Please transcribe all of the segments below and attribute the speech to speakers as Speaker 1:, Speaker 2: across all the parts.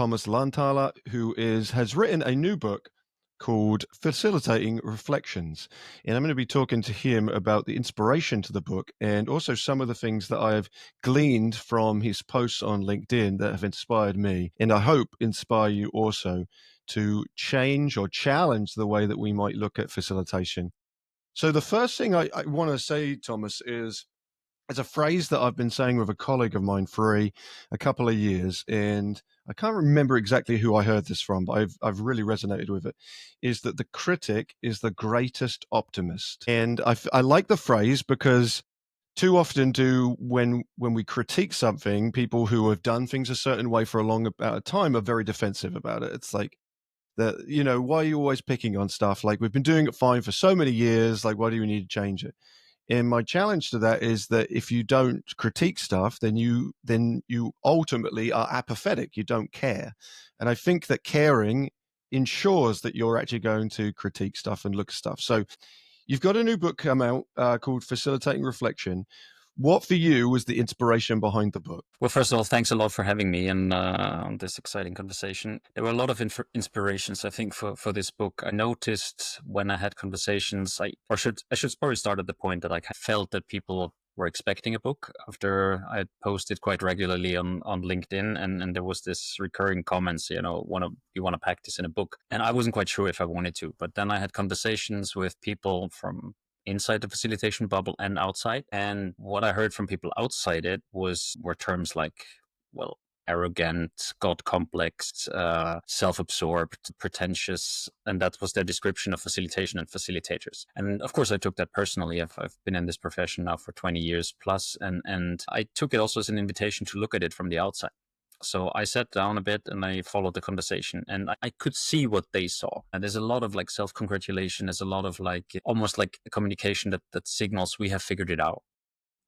Speaker 1: Thomas Lahnthaler, who has written a new book called Facilitating Reflections. And I'm going to be talking to him about the inspiration to the book and also some of the things that I've gleaned from his posts on LinkedIn that have inspired me, and I hope inspire you also to change or challenge the way that we might look at facilitation. So the first thing I want to say, Thomas, is it's a phrase that I've been saying with a colleague of mine for a couple of years, and I can't remember exactly who I heard this from, but I've really resonated with it. Is that the critic is the greatest optimist, and I like the phrase because too often do when we critique something, people who have done things a certain way for a long amount of time are very defensive about it. It's like that, why are you always picking on stuff? Like, we've been doing it fine for so many years. Like, why do you need to change it? And my challenge to that is that if you don't critique stuff, then you ultimately are apathetic. You don't care. And I think that caring ensures that you're actually going to critique stuff and look at stuff. So you've got a new book come out called Facilitating Reflection. What for you was the inspiration behind the book?
Speaker 2: Well, first of all, thanks a lot for having me and on this exciting conversation. There were a lot of inspirations, I think, for this book. I noticed when I had conversations, I should probably start at the point that I felt that people were expecting a book after I had posted quite regularly on LinkedIn, and there was this recurring comments, you want to pack this in a book, and I wasn't quite sure if I wanted to. But then I had conversations with people from inside the facilitation bubble and outside. And what I heard from people outside it were terms like, well, arrogant, God complex, self-absorbed, pretentious, and that was their description of facilitation and facilitators. And of course, I took that personally. I've been in this profession now for 20 years plus, and I took it also as an invitation to look at it from the outside. So I sat down a bit and I followed the conversation, and I could see what they saw. And there's a lot of like self-congratulation. There's a lot of like almost like a communication that signals we have figured it out,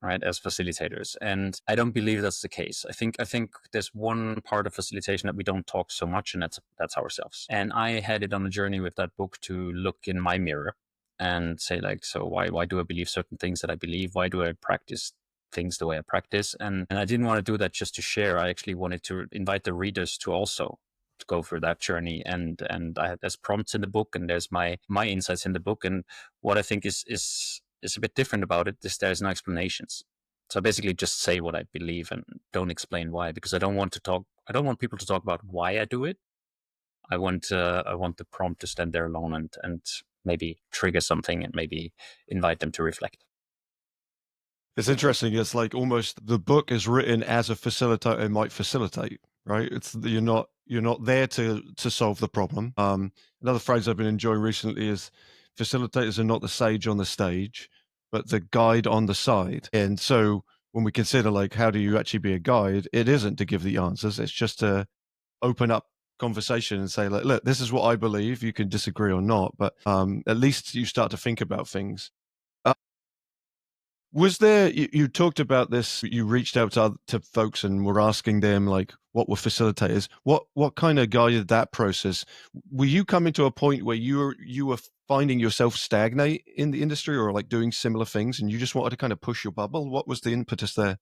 Speaker 2: right, as facilitators. And I don't believe that's the case. I think there's one part of facilitation that we don't talk so much, and that's ourselves. And I headed on a journey with that book to look in my mirror and say like, so why do I believe certain things that I believe? Why do I practice things the way I practice? And I didn't want to do that just to share. I actually wanted to invite the readers to also to go through that journey. And there's prompts in the book, and there's my insights in the book. And what I think is a bit different about it is there's no explanations. So I basically just say what I believe and don't explain why, because I don't want people to talk about why I do it. I want the prompt to stand there alone and maybe trigger something and maybe invite them to reflect.
Speaker 1: It's interesting. It's like almost the book is written as a facilitator might facilitate, right? It's you're not there to solve the problem. Another phrase I've been enjoying recently is facilitators are not the sage on the stage, but the guide on the side. And so when we consider like how do you actually be a guide, it isn't to give the answers. It's just to open up conversation and say like, look, this is what I believe. You can disagree or not, but at least you start to think about things. Was there you talked about this, you reached out to folks and were asking them, like, what were facilitators? What kinda guided that process? Were you coming to a point where you were finding yourself stagnate in the industry or, like, doing similar things and you just wanted to kinda push your bubble? What was the impetus there?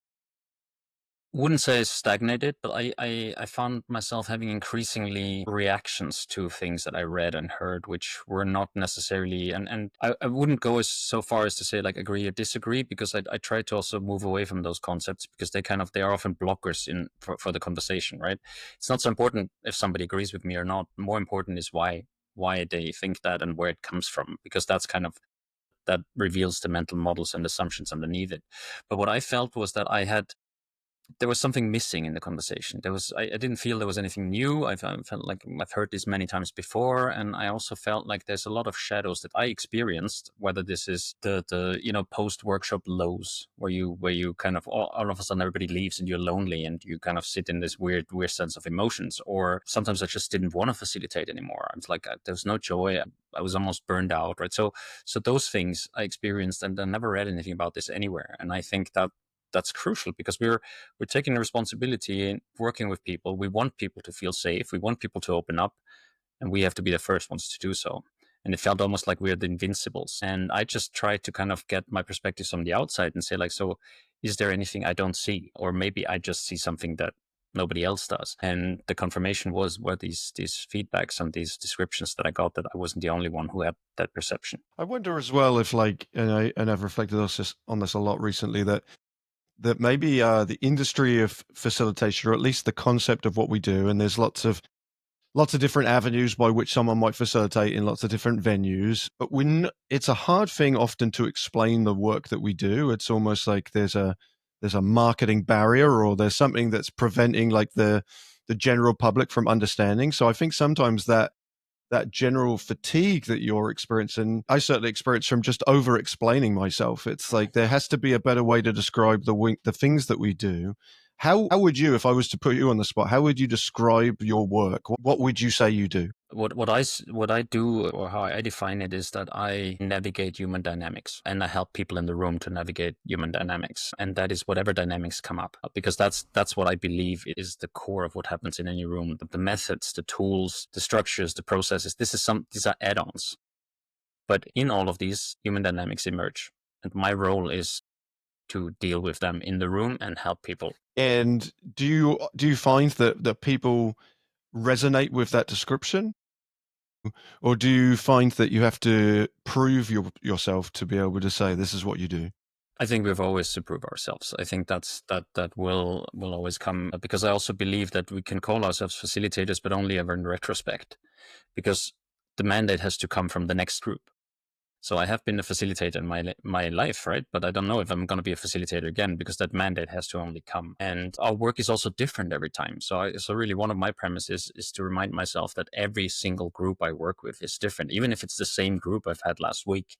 Speaker 2: Wouldn't say stagnated, but I found myself having increasingly reactions to things that I read and heard, which were not necessarily, and I wouldn't go as so far as to say like agree or disagree, because I try to also move away from those concepts because they are often blockers for the conversation, right? It's not so important if somebody agrees with me or not. More important is why they think that and where it comes from, because that reveals the mental models and assumptions underneath it. But what I felt was that there was something missing in the conversation. I didn't feel there was anything new. I felt like I've heard this many times before, and I also felt like there's a lot of shadows that I experienced. Whether this is the post workshop lows, where you kind of all of a sudden everybody leaves and you're lonely and you kind of sit in this weird sense of emotions, or sometimes I just didn't want to facilitate anymore. I was like, there was no joy. I was almost burned out, right? So those things I experienced, and I never read anything about this anywhere. And I think that's crucial, because we're taking a responsibility in working with people. We want people to feel safe. We want people to open up, and we have to be the first ones to do so. And it felt almost like we're the invincibles. And I just tried to kind of get my perspectives from the outside and say like, so is there anything I don't see? Or maybe I just see something that nobody else does. And the confirmation were these feedbacks and these descriptions that I got, that I wasn't the only one who had that perception.
Speaker 1: I wonder as well if, like, and I've reflected on this a lot recently, that maybe the industry of facilitation, or at least the concept of what we do, and there's lots of different avenues by which someone might facilitate in lots of different venues, but it's a hard thing often to explain the work that we do. It's almost like there's a marketing barrier, or there's something that's preventing, like, the general public from understanding. So I think sometimes that general fatigue that you're experiencing, I certainly experience from just over explaining myself. It's like there has to be a better way to describe the things that we do. How would you, if I was to put you on the spot, how would you describe your work? What would you say you do?
Speaker 2: What I do, or how I define it, is that I navigate human dynamics, and I help people in the room to navigate human dynamics, and that is whatever dynamics come up, because that's what I believe is the core of what happens in any room. The methods, the tools, the structures, the processes. These are add-ons, but in all of these, human dynamics emerge, and my role is to deal with them in the room and help people.
Speaker 1: And do you find that people resonate with that description? Or do you find that you have to prove yourself to be able to say this is what you do?
Speaker 2: I think we've always to prove ourselves. I think that will always come, because I also believe that we can call ourselves facilitators, but only ever in retrospect, because the mandate has to come from the next group. So I have been a facilitator in my life, right? But I don't know if I'm going to be a facilitator again, because that mandate has to only come. And our work is also different every time. So really one of my premises is to remind myself that every single group I work with is different. Even if it's the same group I've had last week,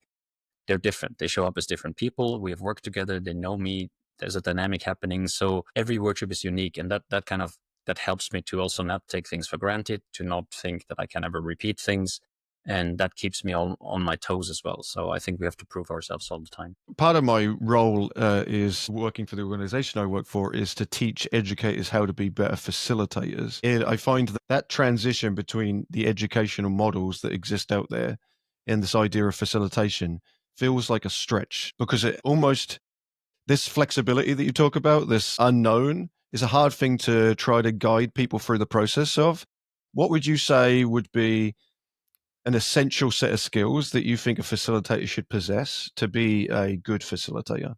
Speaker 2: they're different. They show up as different people. We have worked together. They know me. There's a dynamic happening. So every workshop is unique. And that helps me to also not take things for granted, to not think that I can ever repeat things. And that keeps me on my toes as well. So I think we have to prove ourselves all the time.
Speaker 1: Part of my role is working for the organization I work for is to teach educators how to be better facilitators. And I find that transition between the educational models that exist out there and this idea of facilitation feels like a stretch, because it almost, this flexibility that you talk about, this unknown, is a hard thing to try to guide people through the process of. What would you say would be an essential set of skills that you think a facilitator should possess to be a good facilitator?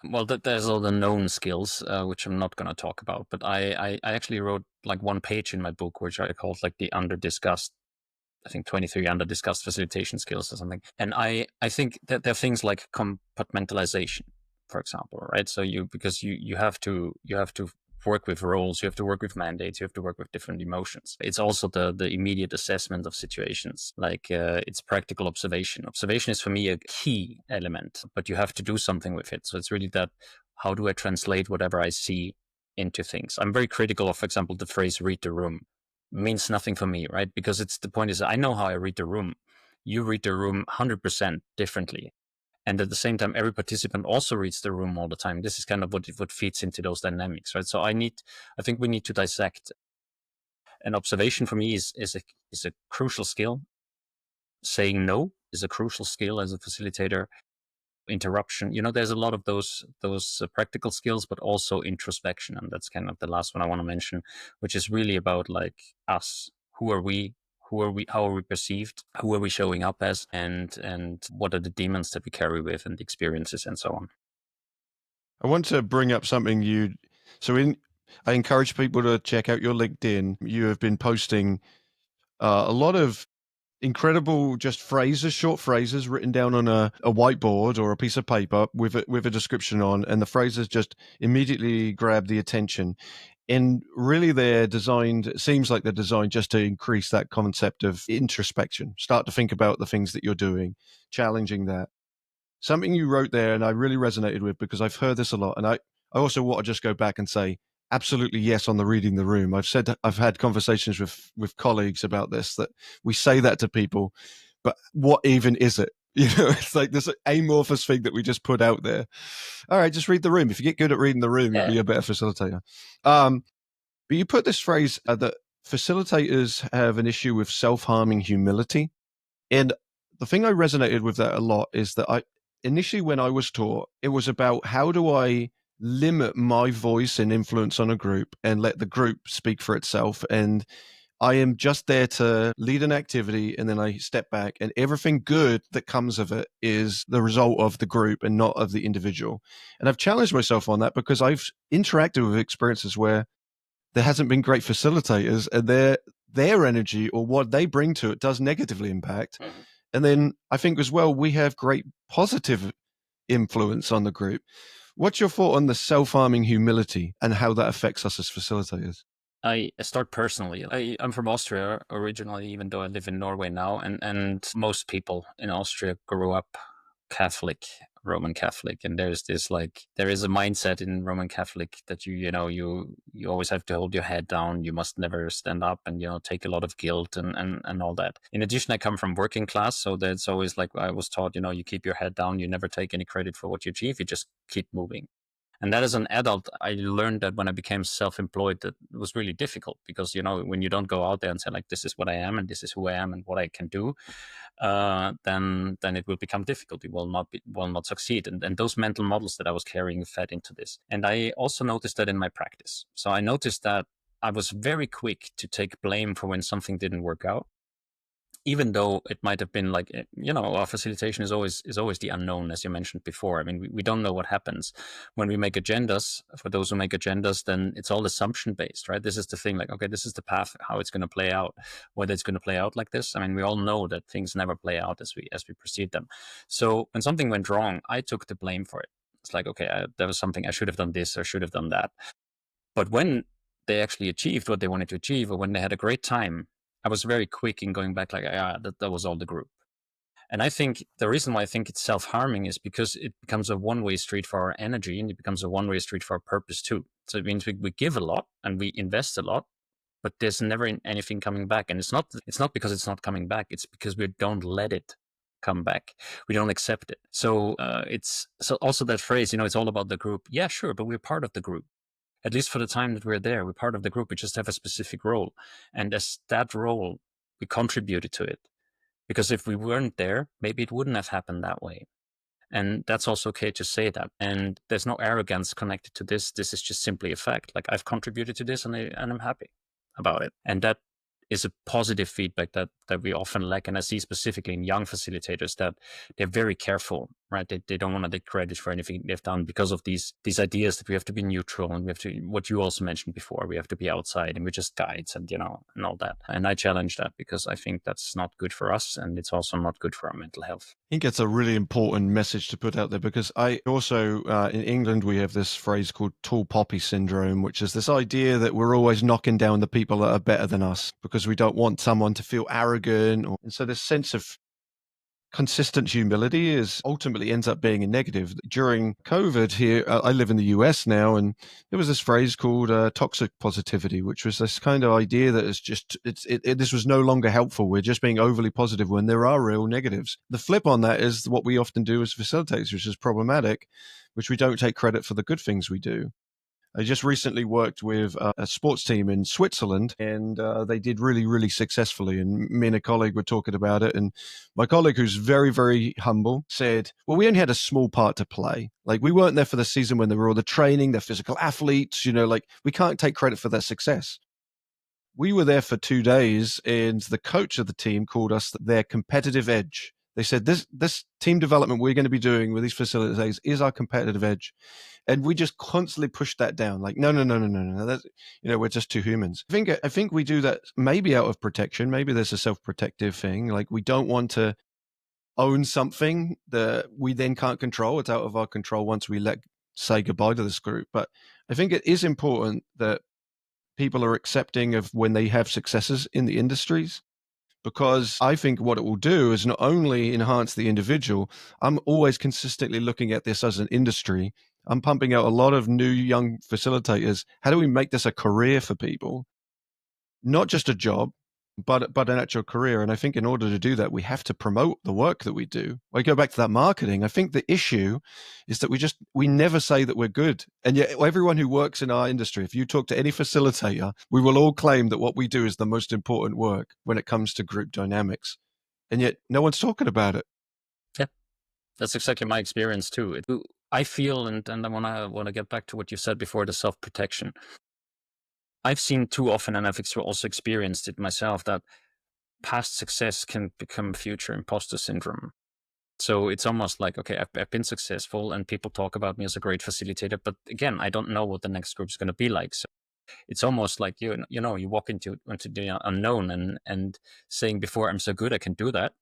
Speaker 2: Well, there's all the known skills, which I'm not going to talk about. But I actually wrote like one page in my book, which I called like the under discussed, I think 23 under discussed facilitation skills or something. And I think that there are things like compartmentalization, for example, right? So because you have to work with roles, you have to work with mandates, you have to work with different emotions. It's also the immediate assessment of situations, like it's practical observation. Observation is for me a key element, but you have to do something with it. So it's really that, how do I translate whatever I see into things? I'm very critical of, for example, the phrase read the room. Means nothing for me, right? Because the point is, I know how I read the room. You read the room 100% differently. And at the same time, every participant also reads the room all the time. This is kind of what feeds into those dynamics, right? So I think we need to dissect. An observation for me is a crucial skill. Saying no is a crucial skill as a facilitator. Interruption, there's a lot of those practical skills, but also introspection, and that's kind of the last one I want to mention, which is really about like us. Who are we, how are we perceived, who are we showing up as, and what are the demons that we carry with, and the experiences, and so on.
Speaker 1: I want to bring up something I encourage people to check out your LinkedIn. You have been posting a lot of incredible just phrases, short phrases written down on a whiteboard or a piece of paper with a description on, and the phrases just immediately grab the attention. And really, it seems like they're designed just to increase that concept of introspection. Start to think about the things that you're doing, challenging that. Something you wrote there, and I really resonated with, because I've heard this a lot. And I also want to just go back and say, absolutely yes, on the reading the room. I've had conversations with colleagues about this, that we say that to people, but what even is it? It's like this amorphous thing that we just put out there. All right, just read the room. If you get good at reading the room, you'll
Speaker 2: Yeah.
Speaker 1: be a better facilitator. But you put this phrase that facilitators have an issue with self-harming humility. And the thing I resonated with that a lot is that initially when I was taught, it was about how do I limit my voice and influence on a group and let the group speak for itself. And I am just there to lead an activity, and then I step back, and everything good that comes of it is the result of the group and not of the individual. And I've challenged myself on that because I've interacted with experiences where there hasn't been great facilitators, and their energy or what they bring to it does negatively impact.
Speaker 2: Mhm.
Speaker 1: And then I think as well, we have great positive influence on the group. What's your thought on the self-harming humility and how that affects us as facilitators?
Speaker 2: I start personally. I'm from Austria originally, even though I live in Norway now, and most people in Austria grew up Catholic, Roman Catholic, and there is a mindset in Roman Catholic that you always have to hold your head down, you must never stand up, and take a lot of guilt and all that. In addition, I come from working class, so that's always like I was taught, you keep your head down, you never take any credit for what you achieve, you just keep moving. And that as an adult, I learned that when I became self-employed, that it was really difficult because, when you don't go out there and say like, this is what I am and this is who I am and what I can do, then it will become difficult. You will not succeed. And those mental models that I was carrying fed into this. And I also noticed that in my practice. So I noticed that I was very quick to take blame for when something didn't work out, even though it might have been like, our facilitation is always the unknown, as you mentioned before. I mean, we don't know what happens when we make agendas. For those who make agendas, then it's all assumption based, right? This is the thing, like, okay, this is the path, how it's going to play out, whether it's going to play out like this. I mean, we all know that things never play out as we proceed them. So when something went wrong, I took the blame for it. It's like, okay, there was something, I should have done this or should have done that. But when they actually achieved what they wanted to achieve, or when they had a great time, I was very quick in going back, like, yeah, that was all the group. And I think the reason why I think it's self-harming is because it becomes a one-way street for our energy, and it becomes a one-way street for our purpose too. So it means we give a lot and we invest a lot, but there's never anything coming back. And it's not because it's not coming back. It's because we don't let it come back. We don't accept it. So it's so also that phrase, it's all about the group. Yeah, sure, but we're part of the group. At least for the time that we're there, we're part of the group. We just have a specific role. And as that role, we contributed to it. Because if we weren't there, maybe it wouldn't have happened that way. And that's also okay to say that. And there's no arrogance connected to this. This is just simply a fact. Like, I've contributed to this, and I'm happy about it. And that is a positive feedback that we often lack. And I see specifically in young facilitators that they're very careful, right? They don't want to take credit for anything they've done because of these ideas that we have to be neutral, and we have to, what you also mentioned before, we have to be outside and we're just guides, and and all that. And I challenge that because I think that's not good for us, and it's also not good for our mental health.
Speaker 1: I think it's a really important message to put out there, because I also, in England, we have this phrase called tall poppy syndrome, which is this idea that we're always knocking down the people that are better than us because we don't want someone to feel arrogant. And so this sense of consistent humility is ultimately ends up being a negative. During COVID here, I live in the US now, and there was this phrase called toxic positivity, which was this kind of idea that this was no longer helpful. We're just being overly positive when there are real negatives. The flip on that is what we often do as facilitators, which is problematic, which we don't take credit for the good things we do. I just recently worked with a sports team in Switzerland, and they did really, really successfully. And me and a colleague were talking about it. And my colleague, who's very, very humble, said, well, we only had a small part to play. Like, we weren't there for the season when they were all the training, they're physical athletes, like, we can't take credit for their success. We were there for 2 days, and the coach of the team called us their competitive edge. They said, this team development we're going to be doing with these facilities is our competitive edge. And we just constantly push that down. Like, no, no, no, no, no, no. That's, we're just two humans. I think we do that maybe out of protection. Maybe there's a self-protective thing. Like, we don't want to own something that we then can't control. It's out of our control once we say goodbye to this group. But I think it is important that people are accepting of when they have successes in the industries, because I think what it will do is not only enhance the individual. I'm always consistently looking at this as an industry. I'm pumping out a lot of new young facilitators. How do we make this a career for people? Not just a job, but an actual career. And I think in order to do that, we have to promote the work that we do. I go back to that marketing. I think the issue is that we never say that we're good. And yet everyone who works in our industry, if you talk to any facilitator, we will all claim that what we do is the most important work when it comes to group dynamics. And yet no one's talking about it.
Speaker 2: Yeah, that's exactly my experience too. I feel, and I wanna get back to what you said before, the self-protection. I've seen too often, and I've also experienced it myself, that past success can become future imposter syndrome. So it's almost like, okay, I've been successful and people talk about me as a great facilitator, but again, I don't know what the next group is going to be like. So it's almost like you walk into the unknown, and saying before, I'm so good, I can do that,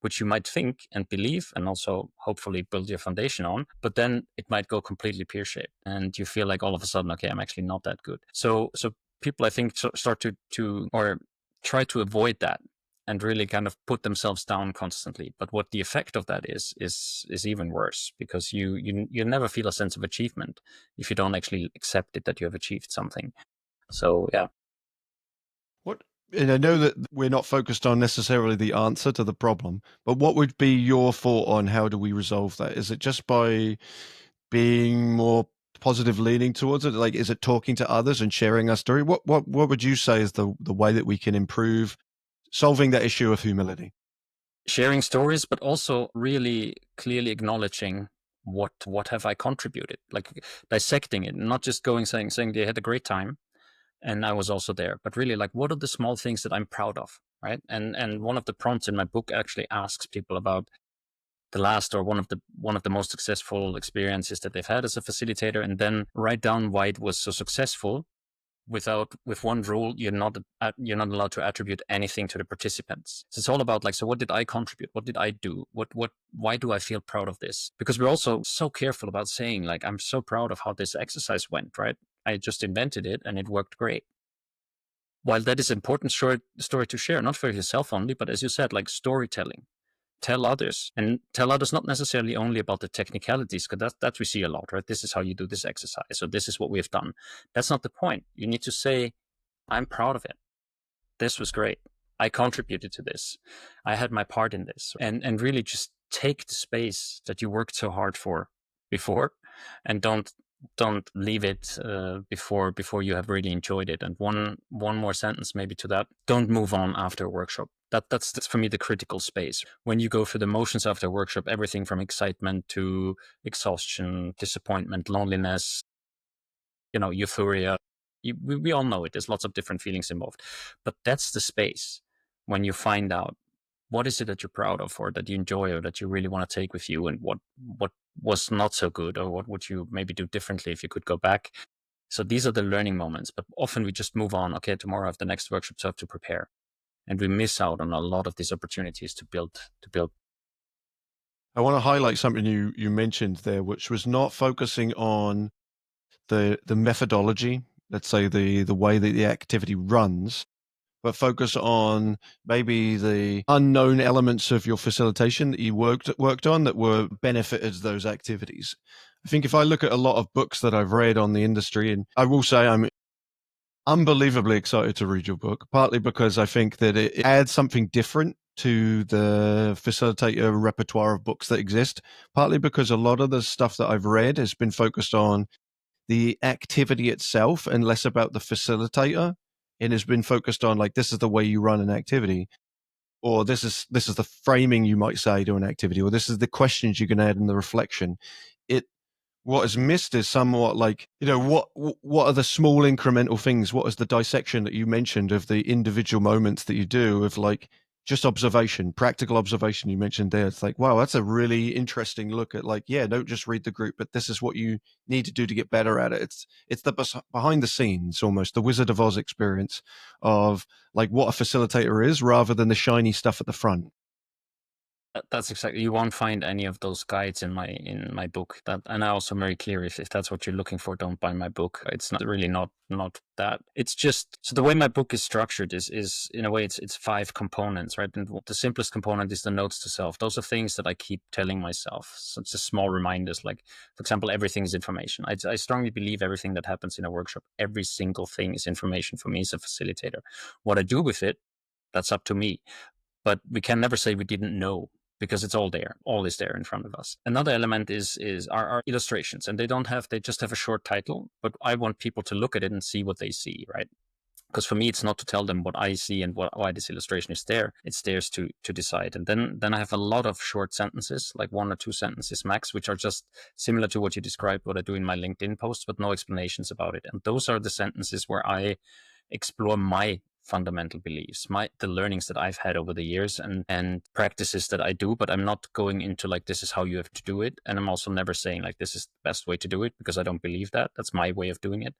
Speaker 2: which you might think and believe, and also hopefully build your foundation on. But then it might go completely pear shaped, and you feel like all of a sudden, okay, I'm actually not that good. So people, I think, start to or try to avoid that and really kind of put themselves down constantly. But what the effect of that is even worse, because you never feel a sense of achievement if you don't actually accept it that you have achieved something. So yeah.
Speaker 1: What and I know that we're not focused on necessarily the answer to the problem, but what would be your thought on how do we resolve that? Is it just by being more positive leaning towards it? Like, is it talking to others and sharing our story? What would you say is the way that we can improve solving that issue of humility?
Speaker 2: Sharing stories, but also really clearly acknowledging what have I contributed, like dissecting it, not just saying they had a great time and I was also there, but really like, what are the small things that I'm proud of, right? And one of the prompts in my book actually asks people about the last, or one of the most successful experiences that they've had as a facilitator, and then write down why it was so successful. With one rule, you're not allowed to attribute anything to the participants. So it's all about like, so what did I contribute? What did I do? Why do I feel proud of this? Because we're also so careful about saying like, I'm so proud of how this exercise went, right? I just invented it and it worked great. While that is important story to share, not for yourself only, but as you said, like storytelling. Tell others, and tell others not necessarily only about the technicalities, because that we see a lot, right? This is how you do this exercise, so this is what we have done. That's not the point. You need to say, I'm proud of it. This was great. I contributed to this. I had my part in this. And really just take the space that you worked so hard for before, and don't leave it before you have really enjoyed it. And one more sentence maybe to that: don't move on after a workshop. That's for me the critical space. When you go through the motions after a workshop, everything from excitement to exhaustion, disappointment, loneliness, euphoria. We all know it. There's lots of different feelings involved, but that's the space when you find out what is it that you're proud of, or that you enjoy, or that you really want to take with you, and what was not so good, or what would you maybe do differently if you could go back. So these are the learning moments, but often we just move on. Okay, tomorrow I have the next workshop, so I have to prepare, and we miss out on a lot of these opportunities to build.
Speaker 1: I want to highlight something you mentioned there, which was not focusing on the methodology, let's say the way that the activity runs, but focus on maybe the unknown elements of your facilitation that you worked on that were benefited those activities. I think if I look at a lot of books that I've read on the industry, and I will say I'm unbelievably excited to read your book, partly because I think that it adds something different to the facilitator repertoire of books that exist, partly because a lot of the stuff that I've read has been focused on the activity itself and less about the facilitator. It has been focused on like, this is the way you run an activity, or this is the framing you might say to an activity, or this is the questions you can add in the reflection. It What is missed is somewhat like, what are the small incremental things? What is the dissection that you mentioned of the individual moments that you do of like just observation, practical observation you mentioned there? It's like, wow, that's a really interesting look at like, yeah, don't just read the group, but this is what you need to do to get better at it. It's the behind the scenes, almost the Wizard of Oz experience of like what a facilitator is rather than the shiny stuff at the front.
Speaker 2: That's exactly. You won't find any of those guides in my book. And I also very clear, if that's what you're looking for, don't buy my book. It's not really not that. It's just, so the way my book is structured is in a way it's five components, right? And the simplest component is the notes to self. Those are things that I keep telling myself. So it's just small reminders, like, for example, everything is information. I strongly believe everything that happens in a workshop, every single thing is information for me as a facilitator. What I do with it, that's up to me. But we can never say we didn't know, because it's all there. All is there in front of us. Another element is our illustrations, and they just have a short title, but I want people to look at it and see what they see, right? Because for me, it's not to tell them what I see and why this illustration is there. It's theirs to decide. And then I have a lot of short sentences, like 1 or 2 sentences max, which are just similar to what you described, what I do in my LinkedIn posts, but no explanations about it. And those are the sentences where I explore my fundamental beliefs, the learnings that I've had over the years, and practices that I do. But I'm not going into like, this is how you have to do it. And I'm also never saying like, this is the best way to do it, because I don't believe that. That's my way of doing it.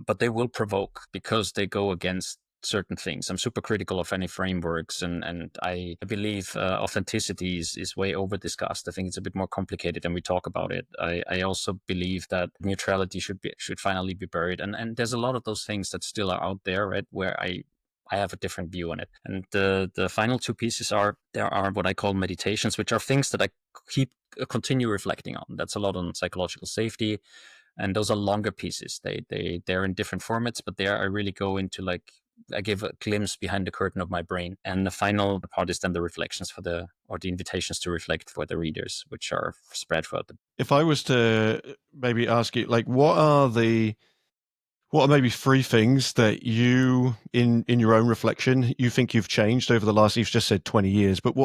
Speaker 2: But they will provoke because they go against certain things. I'm super critical of any frameworks, and I believe authenticity is way over discussed. I think it's a bit more complicated than we talk about it. I also believe that neutrality should finally be buried, and there's a lot of those things that still are out there, right? Where I have a different view on it. And the final 2 pieces there are what I call meditations, which are things that I continue reflecting on. That's a lot on psychological safety, and those are longer pieces. They're in different formats, but there I really go into like, I give a glimpse behind the curtain of my brain. And the final part is then the reflections the invitations to reflect for the readers, which are spread throughout the.
Speaker 1: If I was to maybe ask you, like, what are maybe 3 things that you, in your own reflection, you think you've changed over the last, you've just said 20 years, but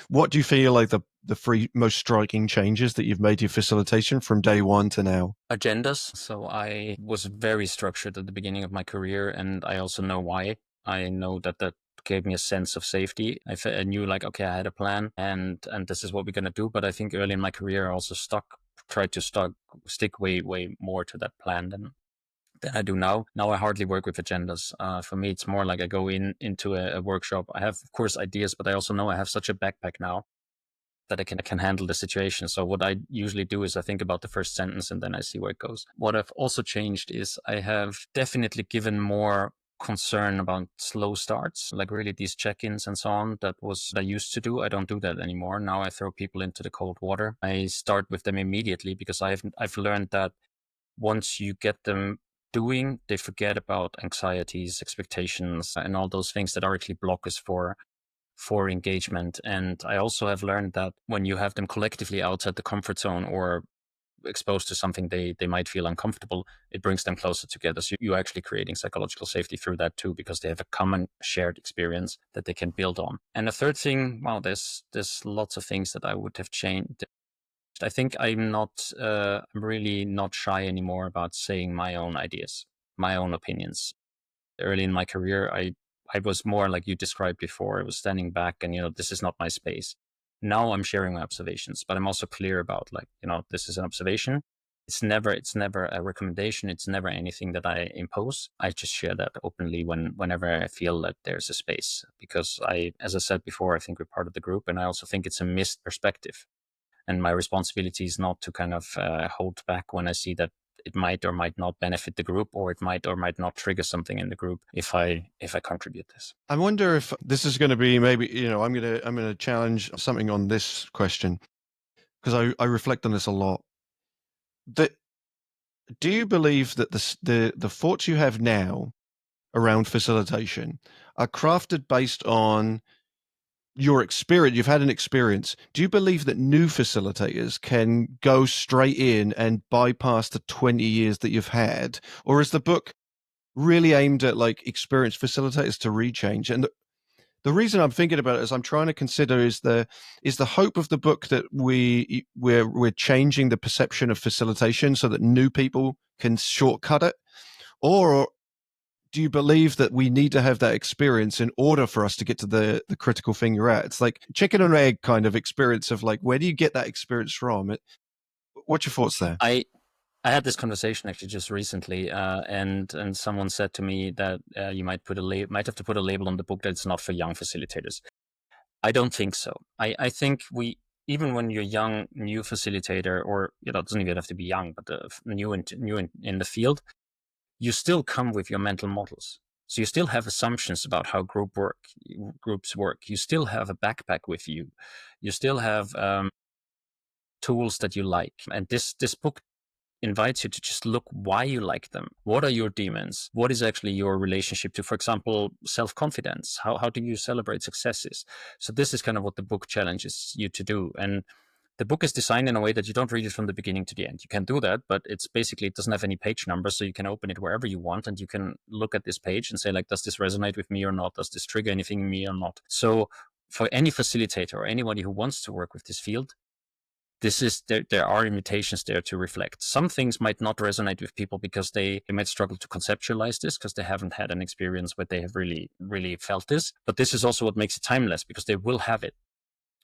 Speaker 1: what do you feel like the 3 most striking changes that you've made to your facilitation from day one to now?
Speaker 2: Agendas. So I was very structured at the beginning of my career, and I also know why. I know that gave me a sense of safety. I knew like, okay, I had a plan, and this is what we're going to do. But I think early in my career, I also tried to stick way more to that plan than I do now. Now I hardly work with agendas. For me, it's more like I go into a workshop. I have, of course, ideas, but I also know I have such a backpack now that I can handle the situation. So what I usually do is I think about the first sentence and then I see where it goes. What I've also changed is I have definitely given more concern about slow starts, like really these check-ins and so on. That was what I used to do. I don't do that anymore. Now I throw people into the cold water. I start with them immediately, because I've learned that once you get them doing, they forget about anxieties, expectations, and all those things that are actually blockers for engagement. And I also have learned that when you have them collectively outside the comfort zone or exposed to something they might feel uncomfortable, it brings them closer together. So you're actually creating psychological safety through that too, because they have a common shared experience that they can build on. And the third thing, wow, there's lots of things that I would have changed. I think I'm really not shy anymore about saying my own ideas, my own opinions. Early in my career, I was more like you described before. I was standing back and, this is not my space. Now I'm sharing my observations, but I'm also clear about like, this is an observation. It's never a recommendation. It's never anything that I impose. I just share that openly whenever I feel that there's a space, because as I said before, I think we're part of the group, and I also think it's a missed perspective. And my responsibility is not to kind of hold back when I see that it might or might not benefit the group, or it might or might not trigger something in the group if I contribute this.
Speaker 1: I wonder if this is going to be maybe, I'm going to challenge something on this question, because I reflect on this a lot. That Do you believe that the thoughts you have now around facilitation are crafted based on your experience? You've had an experience. Do you believe that new facilitators can go straight in and bypass the 20 years that you've had? Or is the book really aimed at like experienced facilitators to rechange? And the reason I'm thinking about it is I'm trying to consider is the hope of the book that we're changing the perception of facilitation so that new people can shortcut it, or do you believe that we need to have that experience in order for us to get to the critical thing you're at? It's like chicken and egg kind of experience of like, where do you get that experience from? What's your thoughts there?
Speaker 2: I had this conversation actually just recently, and someone said to me that you might have to put a label on the book that it's not for young facilitators. I don't think so. I think even when you're young, new facilitator, or it doesn't even have to be young, but new in the field, you still come with your mental models. So you still have assumptions about how groups work. You still have a backpack with you. You still have tools that you like. And this book invites you to just look why you like them. What are your demons? What is actually your relationship to, for example, self-confidence? How do you celebrate successes? So this is kind of what the book challenges you to do. And The book is designed in a way that you don't read it from the beginning to the end. You can do that, but it doesn't have any page numbers, so you can open it wherever you want, and you can look at this page and say, like, does this resonate with me or not? Does this trigger anything in me or not? So for any facilitator or anybody who wants to work with this field, there are invitations there to reflect. Some things might not resonate with people because they might struggle to conceptualize this because they haven't had an experience where they have really, really felt this. But this is also what makes it timeless, because they will have it.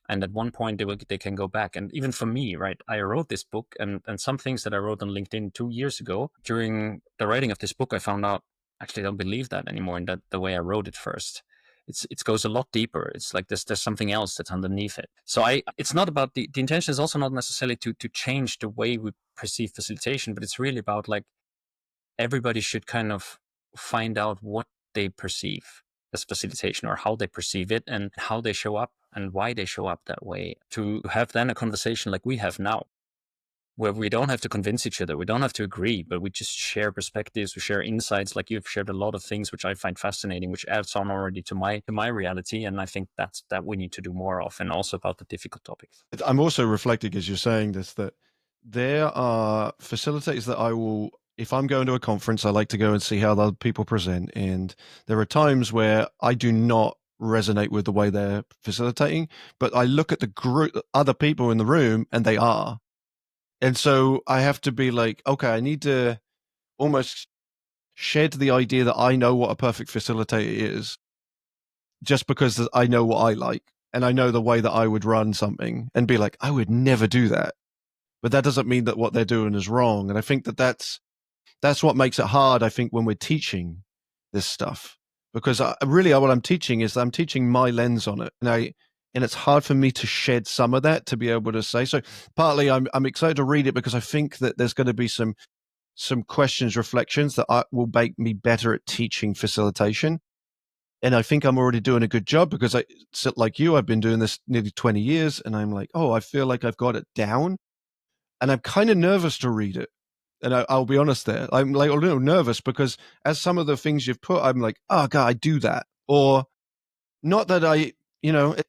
Speaker 2: And at one point they can go back. And even for me, right, I wrote this book, and some things that I wrote on LinkedIn 2 years ago, during the writing of this book, I found out, actually, I don't believe that anymore, in that the way I wrote it first. It goes a lot deeper. It's like there's something else that's underneath it. So it's not about the intention is also not necessarily to change the way we perceive facilitation, but it's really about, like, everybody should kind of find out what they perceive as facilitation, or how they perceive it, and how they show up and why they show up that way, to have then a conversation like we have now, where we don't have to convince each other, we don't have to agree, but we just share perspectives, we share insights. Like, you've shared a lot of things which I find fascinating, which adds on already to my reality, and I think that we need to do more of, and also about the difficult topics.
Speaker 1: I'm also reflecting as you're saying this, that there are facilitators that I will, if I'm going to a conference, I like to go and see how other people present. And there are times where I do not resonate with the way they're facilitating, but I look at the group, other people in the room, and they are. And so I have to be like, okay, I need to almost shed the idea that I know what a perfect facilitator is, just because I know what I like and I know the way that I would run something, and be like, I would never do that. But that doesn't mean that what they're doing is wrong. And I think that that's what makes it hard, I think, when we're teaching this stuff, because really what I'm teaching is I'm teaching my lens on it. And it's hard for me to shed some of that to be able to say. So partly I'm excited to read it because I think that there's going to be some questions, reflections that will make me better at teaching facilitation. And I think I'm already doing a good job, because like you, I've been doing this nearly 20 years, and I'm like, oh, I feel like I've got it down, and I'm kind of nervous to read it. And I'll be honest there. I'm like a little nervous because as some of the things you've put, I'm like, oh God, I do that. Or not that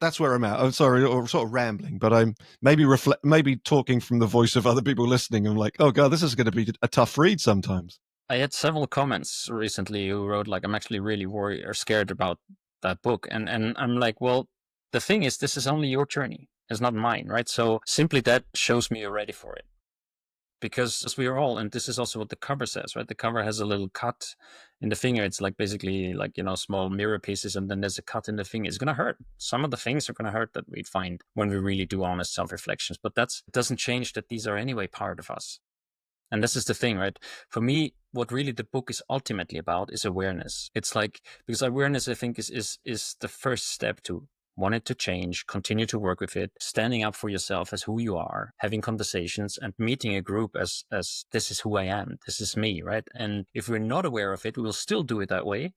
Speaker 1: that's where I'm at. I'm sorry, or sort of rambling, but I'm maybe talking from the voice of other people listening. I'm like, oh God, this is going to be a tough read sometimes.
Speaker 2: I had several comments recently who wrote, like, I'm actually really worried or scared about that book. And I'm like, well, the thing is, this is only your journey. It's not mine, right? So simply that shows me you're ready for it. Because as we are all, and this is also what the cover says, right? The cover has a little cut in the finger. It's like basically like, small mirror pieces, and then there's a cut in the finger. It's going to hurt. Some of the things are going to hurt that we find when we really do honest self-reflections. But it doesn't change that these are anyway part of us. And this is the thing, right? For me, what really the book is ultimately about is awareness. It's like, because awareness, I think, is the first step to want it to change, continue to work with it, standing up for yourself as who you are, having conversations, and meeting a group as this is who I am, this is me, right? And if we're not aware of it, we will still do it that way,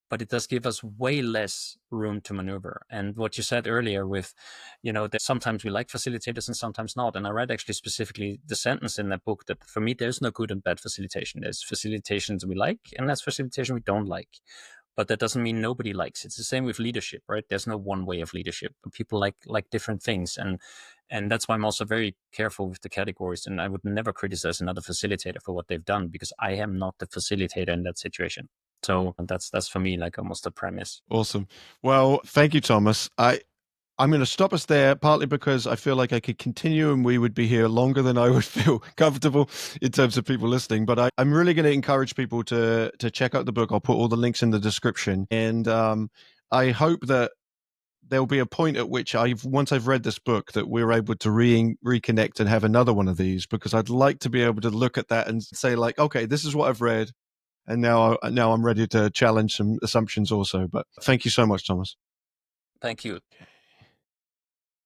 Speaker 2: but it does give us way less room to maneuver. And what you said earlier with, that sometimes we like facilitators and sometimes not. And I read actually specifically the sentence in that book that for me, there's no good and bad facilitation. There's facilitations we like, and that's facilitation we don't like. But that doesn't mean nobody likes it. It's the same with leadership, right? There's no one way of leadership. People like different things. And that's why I'm also very careful with the categories. And I would never criticize another facilitator for what they've done, because I am not the facilitator in that situation. So that's for me like almost a premise.
Speaker 1: Awesome. Well, thank you, Thomas. I'm going to stop us there, partly because I feel like I could continue and we would be here longer than I would feel comfortable in terms of people listening. But I'm really going to encourage people to check out the book. I'll put all the links in the description. And I hope that there'll be a point at which once I've read this book, that we're able to reconnect and have another one of these, because I'd like to be able to look at that and say, like, okay, this is what I've read. And now I'm ready to challenge some assumptions also. But thank you so much, Thomas.
Speaker 2: Thank you.